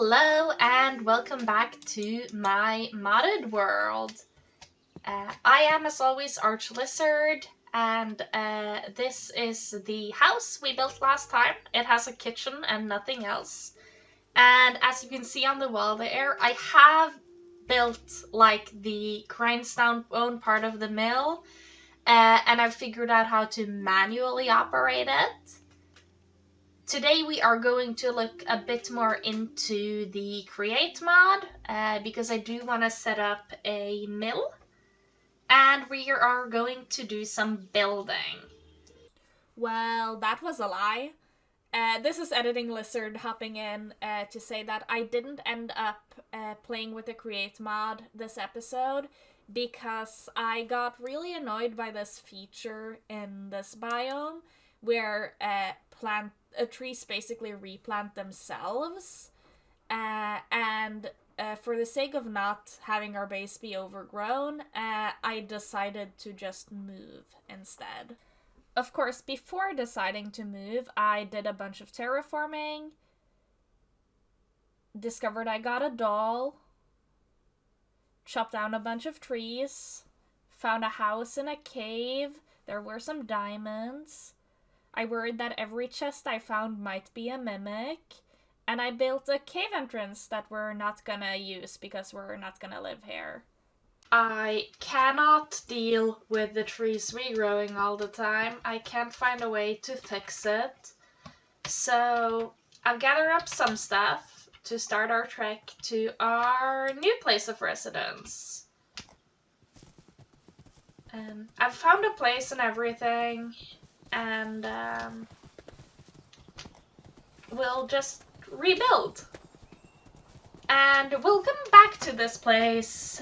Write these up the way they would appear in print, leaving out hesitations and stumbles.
Hello and welcome back to my modded world. I am, as always, Archlizard, and this is the house we built last time. It has a kitchen and nothing else. And as you can see on the wall there, I have built like the grindstone part of the mill, and I've figured out how to manually operate it. Today we are going to look a bit more into the create mod, because I do want to set up a mill, and we are going to do some building. Well, that was a lie. This is Editing Lizard hopping in to say that I didn't end up playing with the create mod this episode because I got really annoyed by this feature in this biome where trees basically replant themselves, and for the sake of not having our base be overgrown, I decided to just move instead. Of course, before deciding to move, I did a bunch of terraforming, discovered I got a doll, chopped down a bunch of trees, found a house in a cave, there were some diamonds. I worried that every chest I found might be a mimic, and I built a cave entrance that we're not gonna use because we're not gonna live here. I cannot deal with the trees regrowing all the time. I can't find a way to fix it. So I've gathered up some stuff to start our trek to our new place of residence. I've found a place and everything, and we'll just rebuild. And we'll come back to this place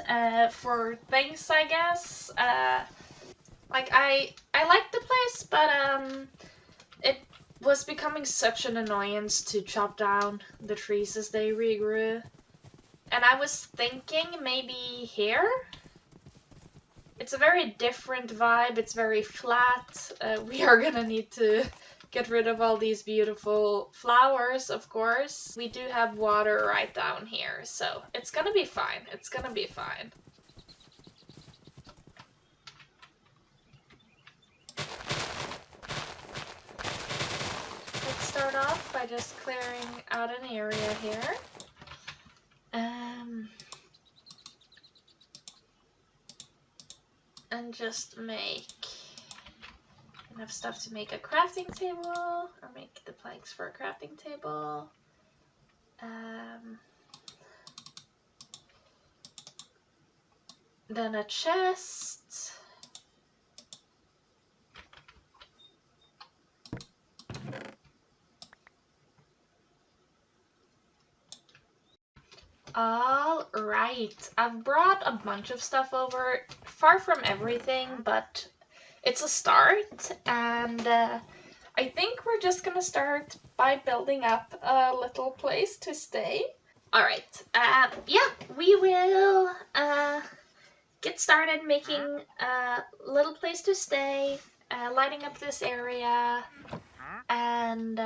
for things, I guess. Like, I like the place, but it was becoming such an annoyance to chop down the trees as they regrew. And I was thinking maybe here? It's a very different vibe, it's very flat. We are gonna need to get rid of all these beautiful flowers, of course. We do have water right down here, so it's gonna be fine. It's gonna be fine. Let's start off by just clearing out an area here. And just make enough stuff to make a crafting table, or make the planks for a crafting table. Then a chest. All right, I've brought a bunch of stuff over, far from everything, but it's a start, and I think we're just gonna start by building up a little place to stay. Alright, yeah, we will get started making a little place to stay, lighting up this area, and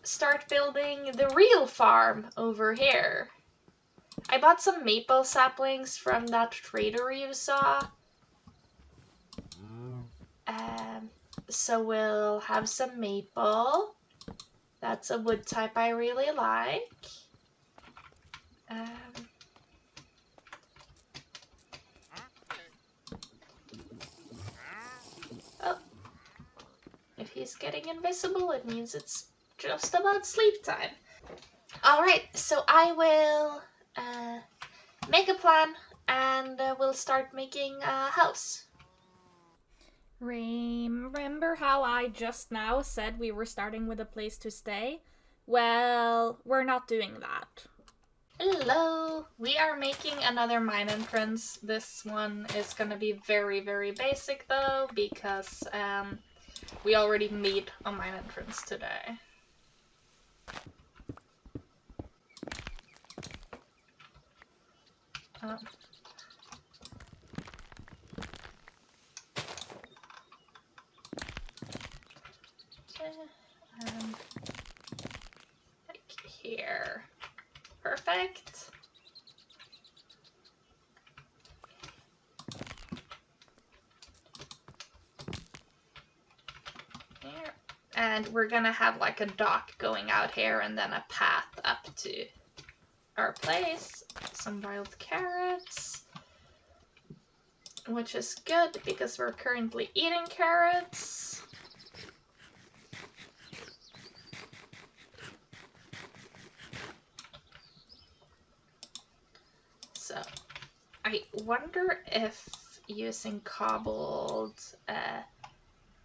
start building the real farm over here. I bought some maple saplings from that trader you saw. So we'll have some maple. That's a wood type I really like. Oh. If he's getting invisible, it means it's just about sleep time. Alright, so I will make a plan, and we'll start making a house. Remember how I just now said we were starting with a place to stay? Well, we're not doing that. Hello! We are making another mine entrance. This one is gonna be very, very basic though, because we already made a mine entrance today. here. Perfect. Here. And we're gonna have like a dock going out here and then a path up to our place. Some wild carrots, which is good because we're currently eating carrots. So I wonder if using cobbled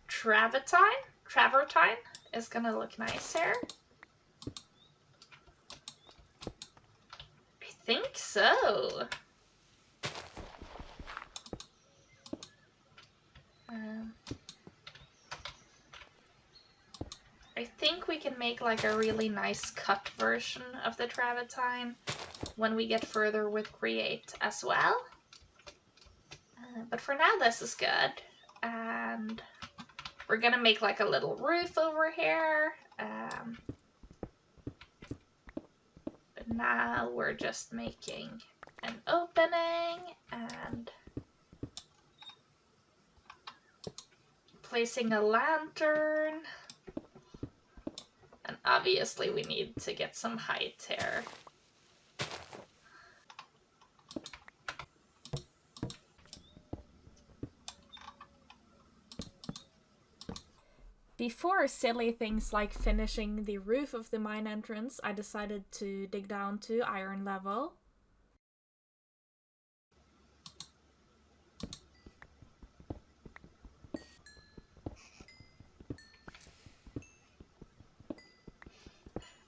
travertine is gonna look nice here. I think so. I think we can make like a really nice cut version of the travertine when we get further with Create as well. But for now this is good. And we're gonna make like a little roof over here. But now we're just making an opening and placing a lantern. And obviously we need to get some height here. Before silly things like finishing the roof of the mine entrance, I decided to dig down to iron level.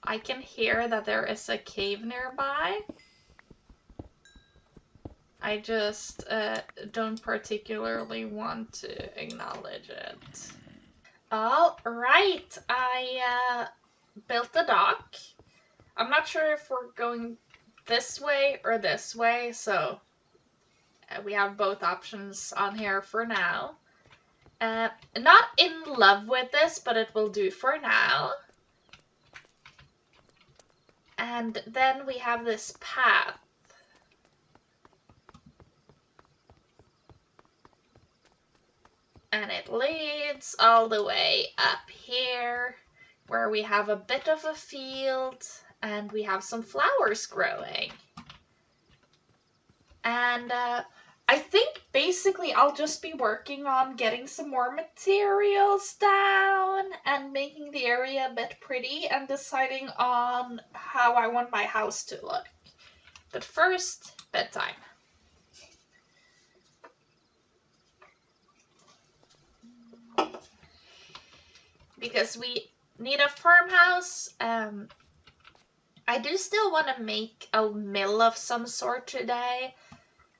I can hear that there is a cave nearby. I just don't particularly want to acknowledge it. All right, I built the dock. I'm not sure if we're going this way or this way, so we have both options on here for now. Not in love with this, but it will do for now. And then we have this path. And it leads all the way up here, where we have a bit of a field and we have some flowers growing. And I think basically I'll just be working on getting some more materials down and making the area a bit pretty and deciding on how I want my house to look. But first, bedtime. Because we need a farmhouse. I do still want to make a mill of some sort today,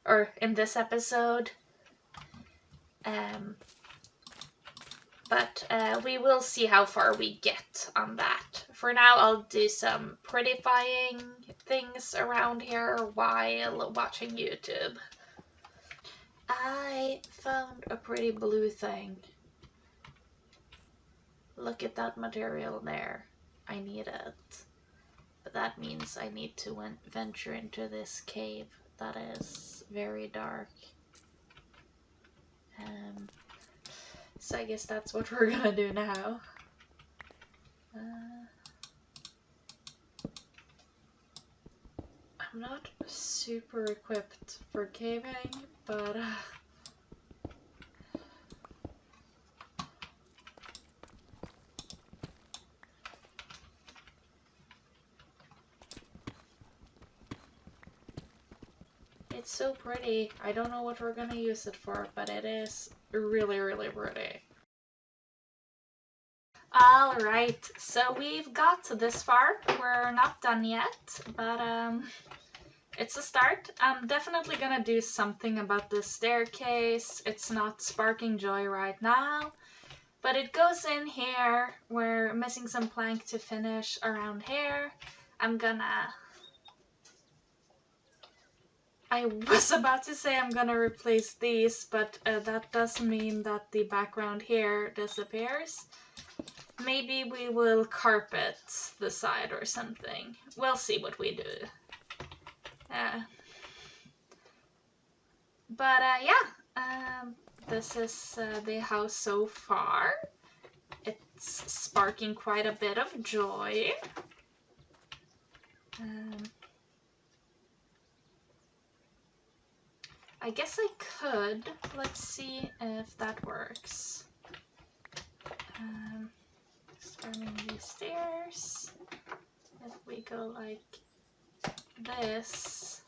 or in this episode. But we will see how far we get on that. For now, I'll do some prettifying things around here while watching YouTube. I found a pretty blue thing. Look at that material there. I need it. But that means I need to venture into this cave that is very dark. So I guess that's what we're gonna do now. I'm not super equipped for caving, but it's so pretty. I don't know what we're gonna use it for, but it is really, really pretty. Alright, so we've got this far. We're not done yet, but it's a start. I'm definitely gonna do something about this staircase. It's not sparking joy right now, but it goes in here. We're missing some plank to finish around here. I was about to say I'm gonna replace these, but that does mean that the background here disappears. maybe we will carpet the side or something. We'll see what we do. This is the house so far. It's sparking quite a bit of joy. I guess I could. Let's see if that works. Starting these stairs. If we go like this.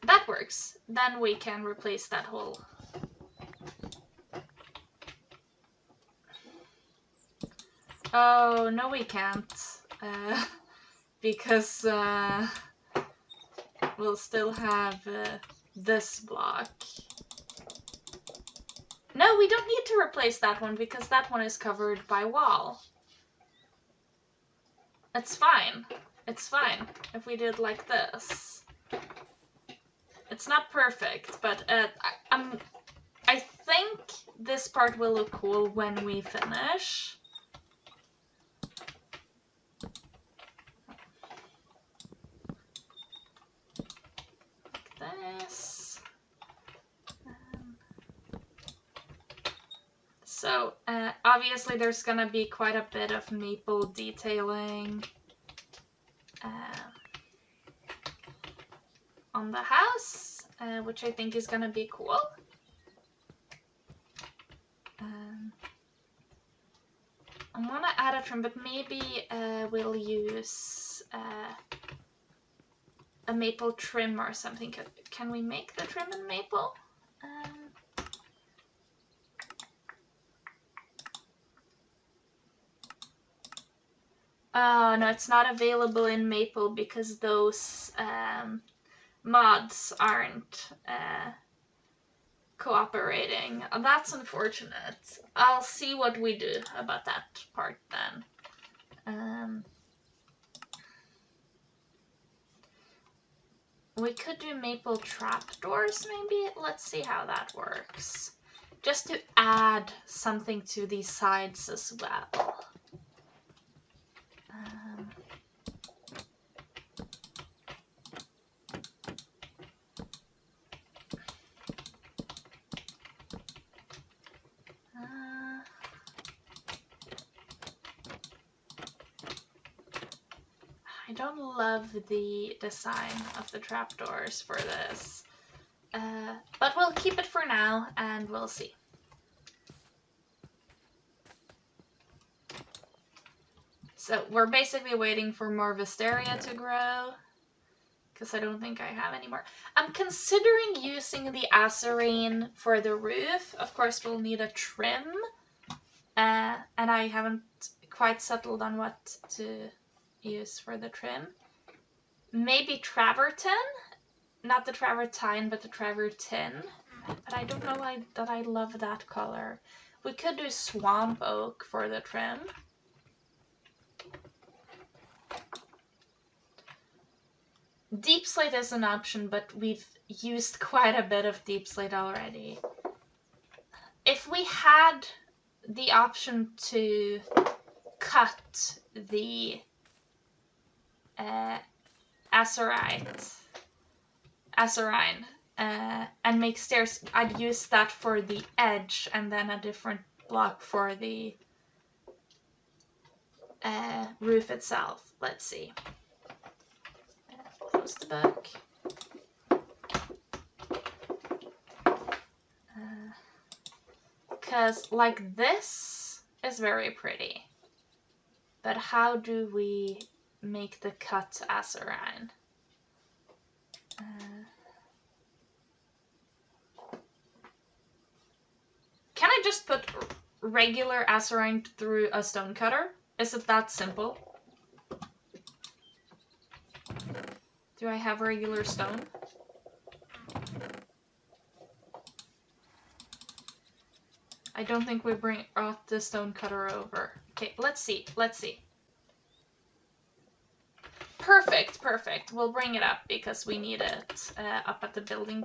That works. Then we can replace that hole. Oh, no we can't. Because we'll still have this block. No, we don't need to replace that one because that one is covered by wall. It's fine. It's fine if we did like this. It's not perfect, but I think this part will look cool when we finish. Like this. So, obviously there's gonna be quite a bit of maple detailing on the house, which I think is gonna be cool. I wanna add a trim, but maybe we'll use a maple trim or something. Can we make the trim in maple? Oh, no, it's not available in maple because those mods aren't cooperating. That's unfortunate. I'll see what we do about that part then. We could do maple trapdoors maybe? Let's see how that works. Just to add something to these sides as well. I don't love the design of the trapdoors for this, but we'll keep it for now and we'll see. So we're basically waiting for more wisteria to grow, because I don't think I have any more. I'm considering using the acerine for the roof. Of course, we'll need a trim, and I haven't quite settled on what to use for the trim. Maybe travertine, not the travertine, but the travertine. But I don't know that I love that color. We could do swamp oak for the trim. Deep slate is an option, but we've used quite a bit of deep slate already. If we had the option to cut the acerine and make stairs, I'd use that for the edge and then a different block for the roof itself. Let's see. Close the book. Because like this is very pretty, but how do we make the cut acerine? Can I just put regular acerine through a stone cutter? Is it that simple? Do I have regular stone? I don't think we brought the stone cutter over. Okay, let's see. Let's see. Perfect, perfect. We'll bring it up because we need it up at the building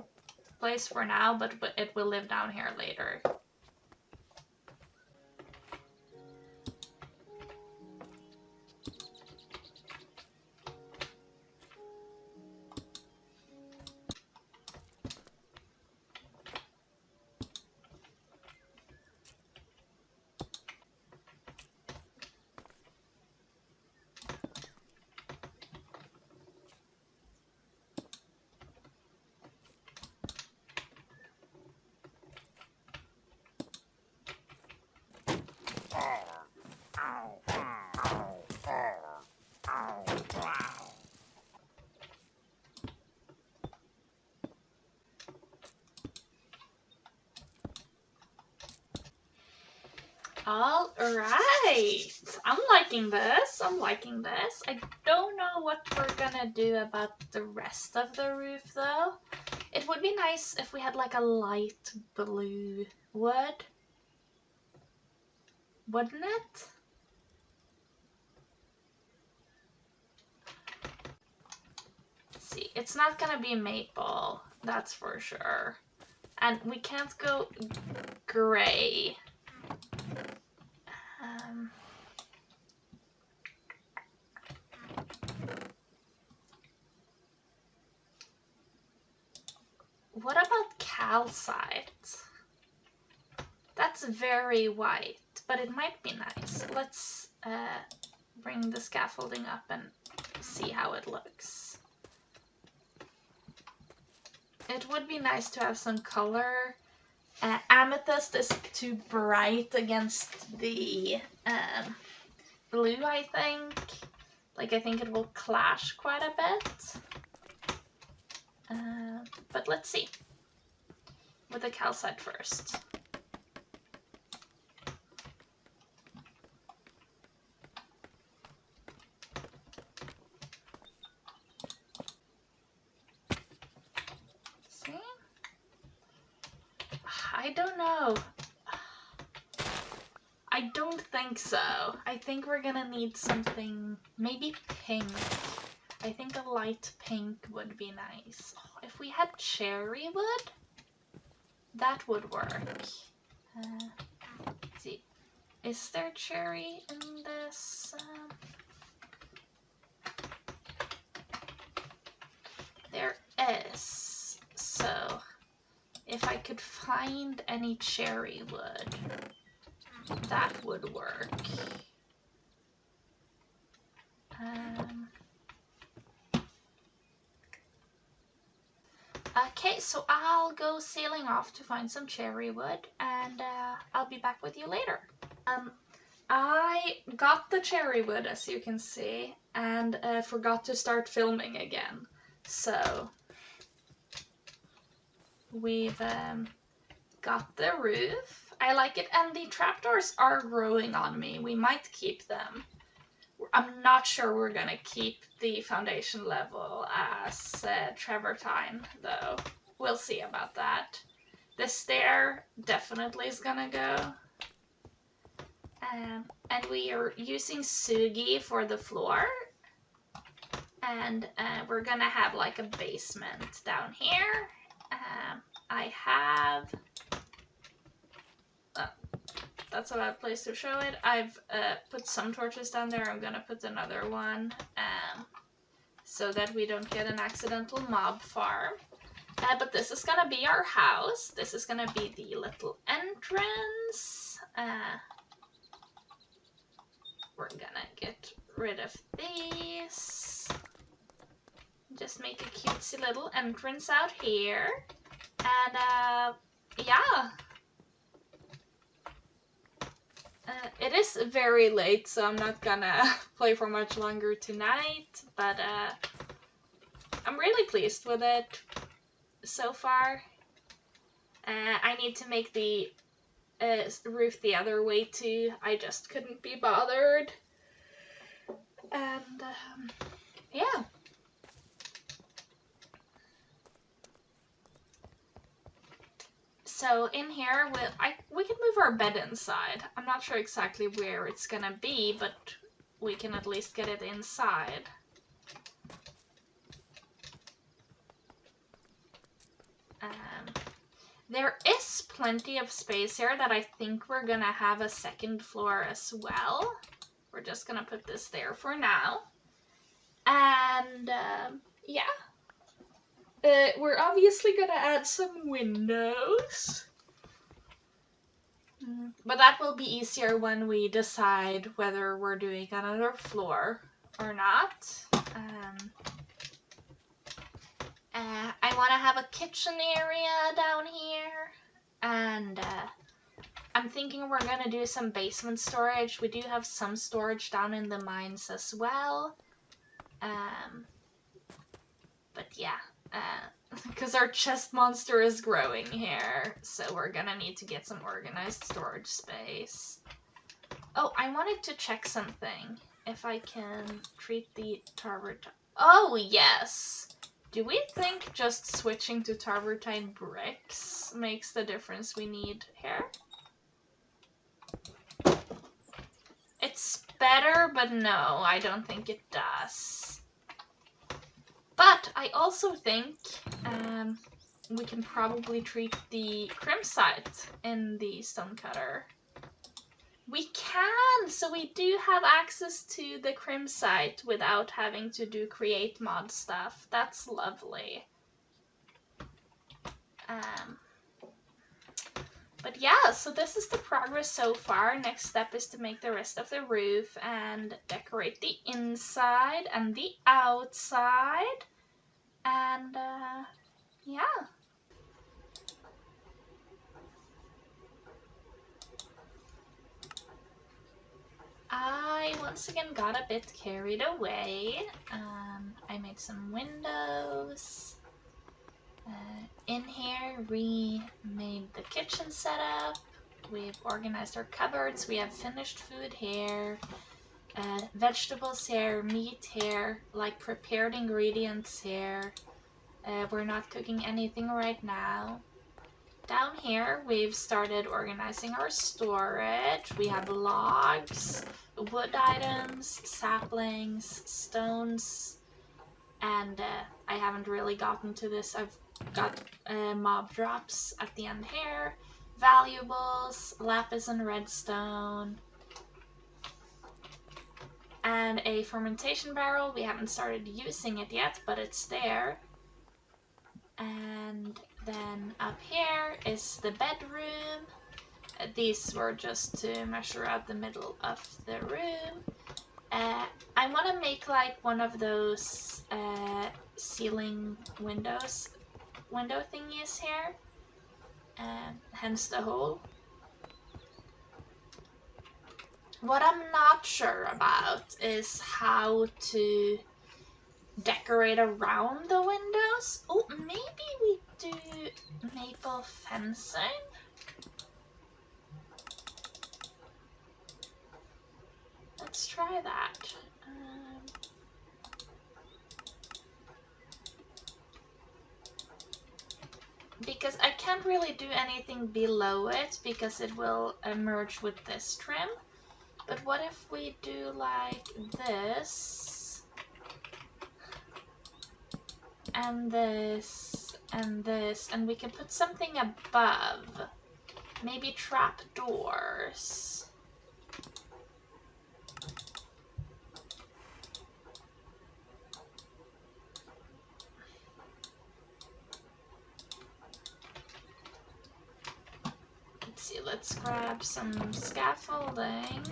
place for now, but it will live down here later. All right, I'm liking this. I'm liking this. I don't know what we're gonna do about the rest of the roof though. It would be nice if we had like a light blue wood, wouldn't it? Let's see, it's not gonna be maple, that's for sure. And we can't go gray. What about calcite? That's very white, but it might be nice. Let's bring the scaffolding up and see how it looks. It would be nice to have some color. Amethyst is too bright against the blue, I think. Like, I think it will clash quite a bit. But let's see. With the calcite first. See? I don't know. I don't think so. I think we're gonna need something, maybe pink. I think a light pink would be nice. Oh, if we had cherry wood, that would work. Let's see, is there cherry in this? There is. So, if I could find any cherry wood, that would work. Okay, so I'll go sailing off to find some cherry wood, and I'll be back with you later. I got the cherry wood, as you can see, and forgot to start filming again. So we've got the roof. I like it, and the trapdoors are growing on me. We might keep them. I'm not sure we're gonna keep the foundation level as travertine, though. We'll see about that. The stair definitely is gonna go. And we are using Sugi for the floor. And we're gonna have like a basement down here. I have... that's a bad place to show it. I've put some torches down there. I'm gonna put another one so that we don't get an accidental mob farm. But this is gonna be our house. This is gonna be the little entrance. We're gonna get rid of these. Just make a cutesy little entrance out here. And yeah. It is very late, so I'm not gonna play for much longer tonight, but I'm really pleased with it so far. I need to make the roof the other way too. I just couldn't be bothered. And yeah. So in here, we can move our bed inside. I'm not sure exactly where it's gonna be, but we can at least get it inside. There is plenty of space here that I think we're gonna have a second floor as well. We're just gonna put this there for now. And yeah. We're obviously gonna add some windows. But that will be easier when we decide whether we're doing another floor or not. I want to have a kitchen area down here. And I'm thinking we're gonna do some basement storage. We do have some storage down in the mines as well. But yeah, because our chest monster is growing here, so we're gonna need to get some organized storage space. Oh, I wanted to check something. If I can treat the travertine. Oh, yes! Do we think just switching to travertine bricks makes the difference we need here? It's better, but no, I don't think it does. But I also think we can probably treat the crimsite in the stonecutter. We can! So we do have access to the crimsite without having to do create mod stuff. That's lovely. But yeah, so this is the progress so far. Next step is to make the rest of the roof and decorate the inside and the outside. And yeah. I once again got a bit carried away. I made some windows. In here, we made the kitchen setup. We've organized our cupboards. We have finished food here. Vegetables here, meat here, like prepared ingredients here. We're not cooking anything right now. Down here, we've started organizing our storage. We have logs, wood items, saplings, stones, and I haven't really gotten to this. I've got mob drops at the end here, valuables, lapis and redstone, and a fermentation barrel. We haven't started using it yet, but it's there. And then up here is the bedroom. These were just to measure out the middle of the room. I want to make like one of those ceiling window thingies here, hence the hole. What I'm not sure about is how to decorate around the windows. Oh, maybe we do maple fencing? Let's try that. Because I can't really do anything below it because it will merge with this trim. But what if we do like this, and this, and this, and we can put something above? Maybe trap doors. Let's see, let's grab some scaffolding.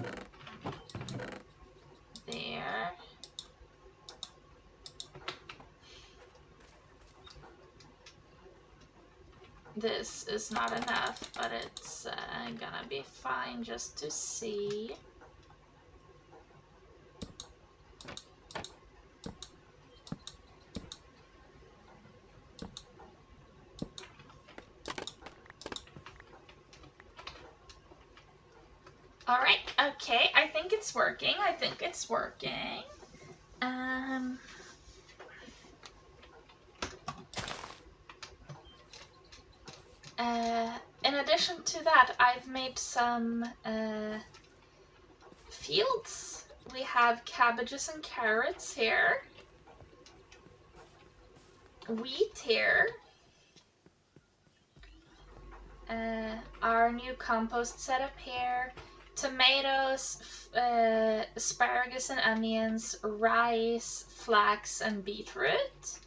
There. This is not enough, but it's gonna be fine just to see. Alright, okay, I think it's working. In addition to that, I've made some fields. We have cabbages and carrots here. Wheat here. Our new compost setup here. Tomatoes, asparagus and onions, rice, flax, and beetroot.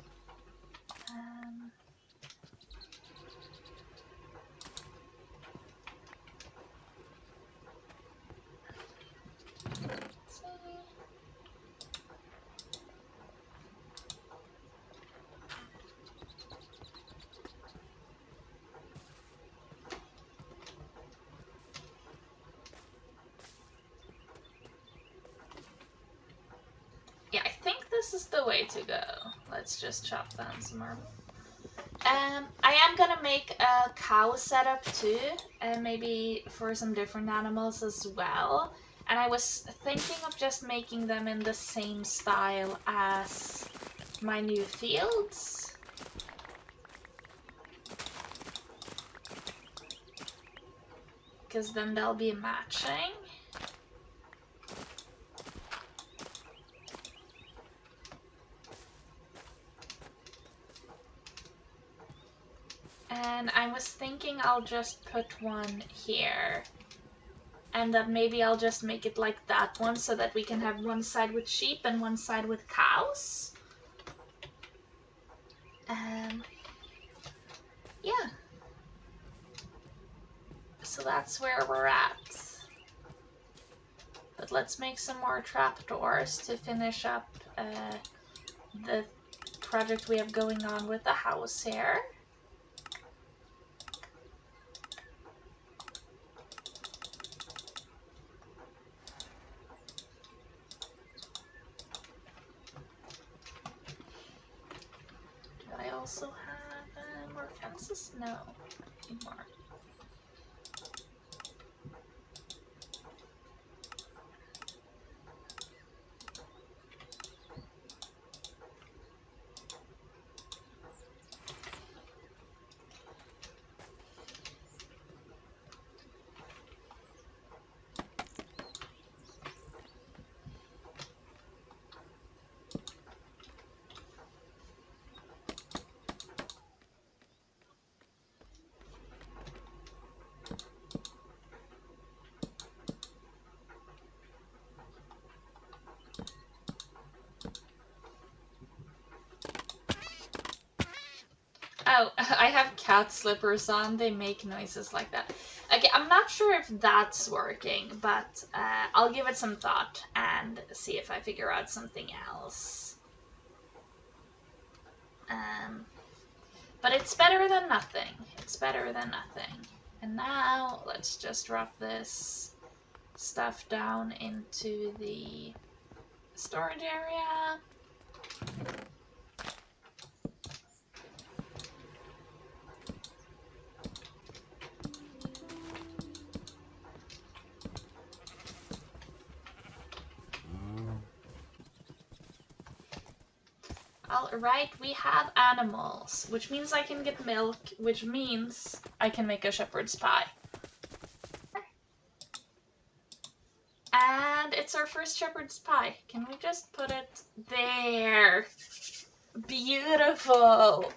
the way to go. Let's just chop down some more. I am gonna make a cow setup too, and maybe for some different animals as well. And I was thinking of just making them in the same style as my new fields. Because then they'll be matching. And I was thinking I'll just put one here. And then maybe I'll just make it like that one so that we can have one side with sheep and one side with cows. Yeah. So that's where we're at. But let's make some more trapdoors to finish up the project we have going on with the house here. Do I also have more fences? No, anymore. Oh, I have cat slippers on. They make noises like that. Okay, I'm not sure if that's working, but I'll give it some thought and see if I figure out something else. But it's better than nothing. It's better than nothing. And now let's just drop this stuff down into the storage area. Alright, we have animals, which means I can get milk, which means I can make a shepherd's pie. And it's our first shepherd's pie. Can we just put it there? Beautiful!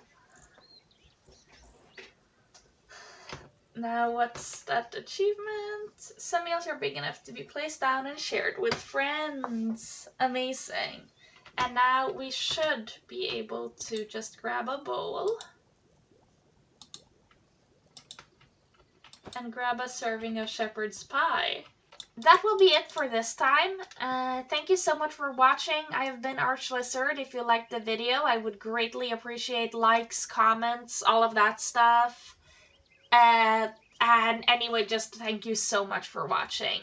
Now what's that achievement? Some meals are big enough to be placed down and shared with friends. Amazing. And now we should be able to just grab a bowl and grab a serving of shepherd's pie. That will be it for this time. Thank you so much for watching. I have been ArchLizard. If you liked the video, I would greatly appreciate likes, comments, all of that stuff. And anyway, just thank you so much for watching.